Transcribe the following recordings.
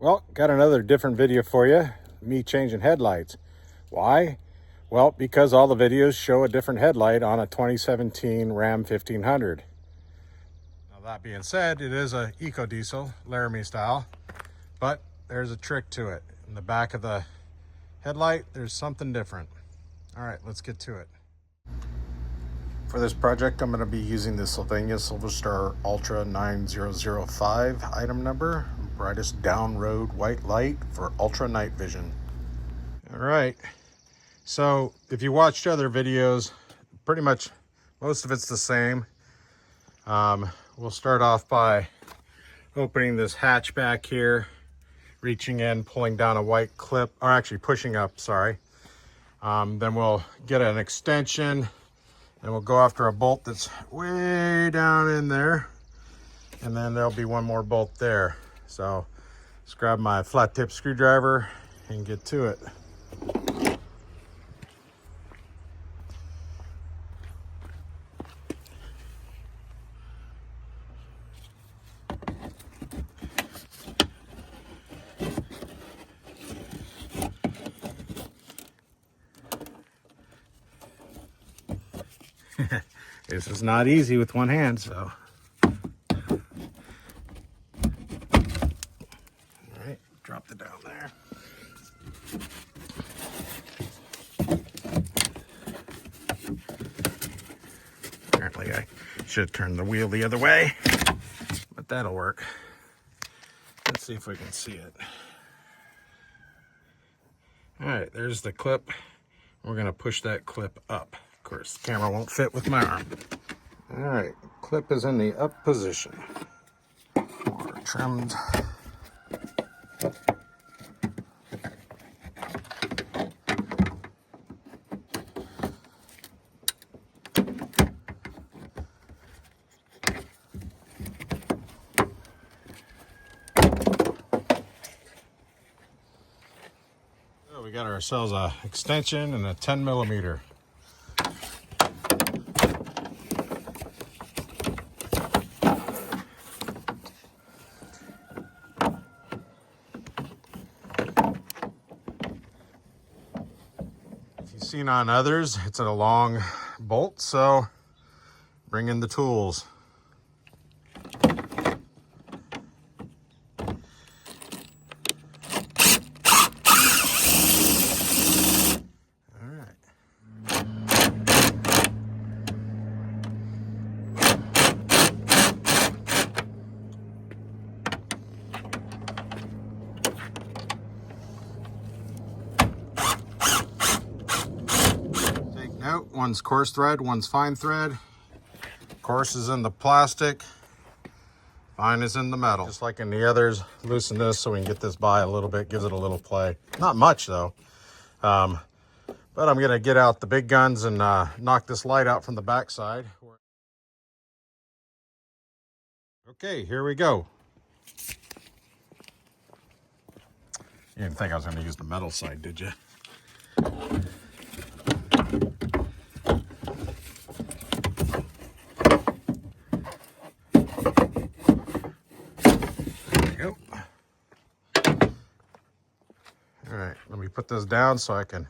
Well, got another different video for you, me changing headlights. Why? Well, because all the videos show a different headlight on a 2017 Ram 1500. Now that being said, it is a EcoDiesel, Laramie style, but there's a trick to it. In the back of the headlight, there's something different. All right, let's get to it. For this project, I'm going to be using the Sylvania Silver Star Ultra 9005 item number, brightest down road white light for ultra night vision. All right, so if you watched other videos, pretty much most of it's the same. We'll start off by opening this hatch back here, reaching in, pulling down a white clip, or actually pushing up, sorry. Then we'll get an extension and we'll go after a bolt that's way down in there. And then there'll be one more bolt there. So let's grab my flat tip screwdriver and get to it. This is not easy with one hand, so. All right, drop it down there. Apparently I should have turned the wheel the other way, but that'll work. Let's see if we can see it. All right, there's the clip. We're gonna push that clip up. Of course, the camera won't fit with my arm. All right, clip is in the up position. Water trimmed. So we got ourselves a extension and a 10mm. Seen on others, it's a long bolt, so bring in the tools. All right. Note, one's coarse thread, one's fine thread. Coarse is in the plastic, fine is in the metal. Just like in the others, loosen this so we can get this by a little bit, gives it a little play. Not much though. But I'm gonna get out the big guns and knock this light out from the back side. Okay, here we go. You didn't think I was gonna use the metal side, did you? All right, let me put this down so I can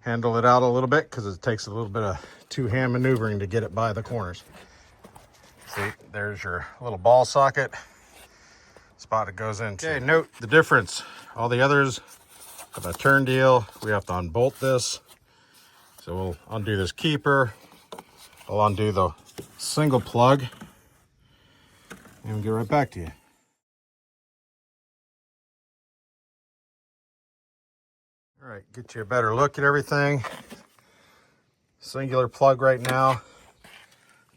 handle it out a little bit because it takes a little bit of two-hand maneuvering to get it by the corners. See, there's your little ball socket spot it goes into. Okay, note the difference. All the others have a turn deal. We have to unbolt this. So we'll undo this keeper. I'll undo the single plug and we'll get right back to you. All right, get you a better look at everything. Singular plug right now.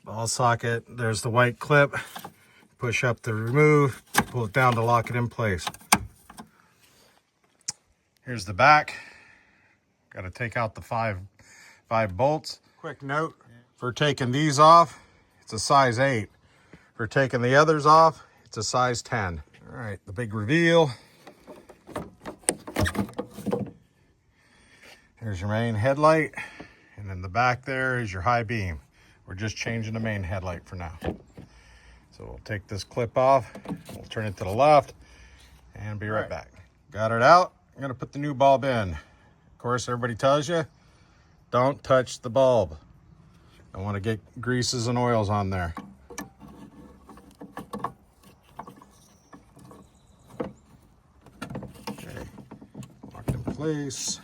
Ball socket, there's the white clip. Push up to remove, pull it down to lock it in place. Here's the back. Got to take out the five bolts. Quick note, for taking these off, it's a size 8. For taking the others off, it's a size 10. All right, the big reveal. Here's your main headlight, and in the back there is your high beam. We're just changing the main headlight for now. So we'll take this clip off, we'll turn it to the left, and be right back. Got it out. I'm gonna put the new bulb in. Of course, everybody tells you, don't touch the bulb. I want to get greases and oils on there. Okay, locked in place.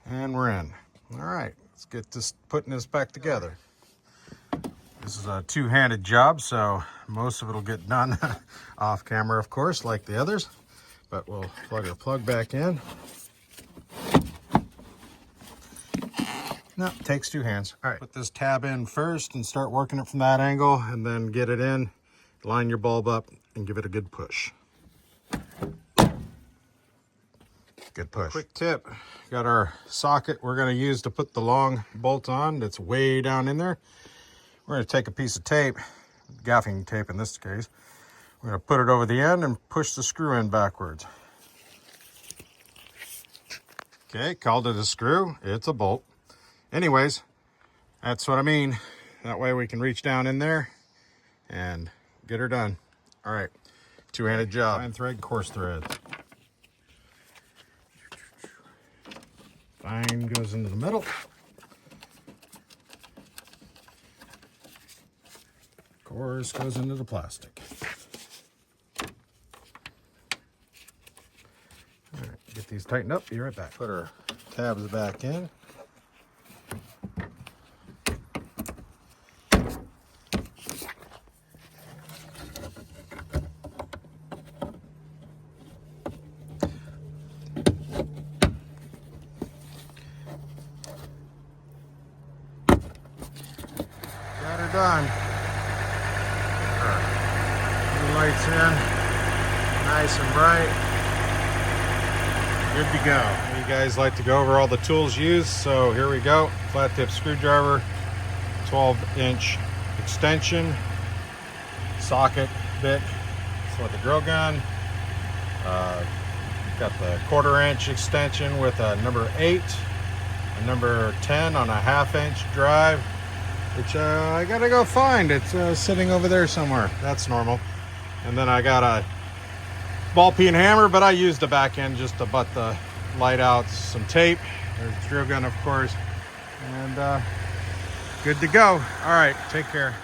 And we're in. All right, let's get this, putting this back together. This is a two-handed job, so most of it will get done off camera, of course, like the others. But we'll plug our plug back in. No, it takes two hands. All right, put this tab in first and start working it from that angle, and then get it in, line your bulb up, and give it a good push. Good push. Quick tip, got our socket we're gonna use to put the long bolt on that's way down in there. We're gonna take a piece of tape, gaffing tape in this case. We're gonna put it over the end and push the screw in backwards. Okay, called it a screw, it's a bolt. Anyways, that's what I mean. That way we can reach down in there and get her done. All right, two-handed job. Fine thread, coarse thread. Fine goes into the middle. Coarse goes into the plastic. All right, get these tightened up, be right back. Put our tabs back in. Got her done. New lights in, nice and bright. Good to go. You guys like to go over all the tools used, so here we go. Flat tip screwdriver, 12-inch extension, socket bit for the drill gun. Got the 1/4-inch extension with a number 8, a number 10 on a 1/2-inch drive, which I gotta go find. It's sitting over there somewhere. That's normal. And then I got a ball peen hammer, but I used the back end just to butt the light out. Some tape. There's the drill gun, of course. And good to go. All right, take care.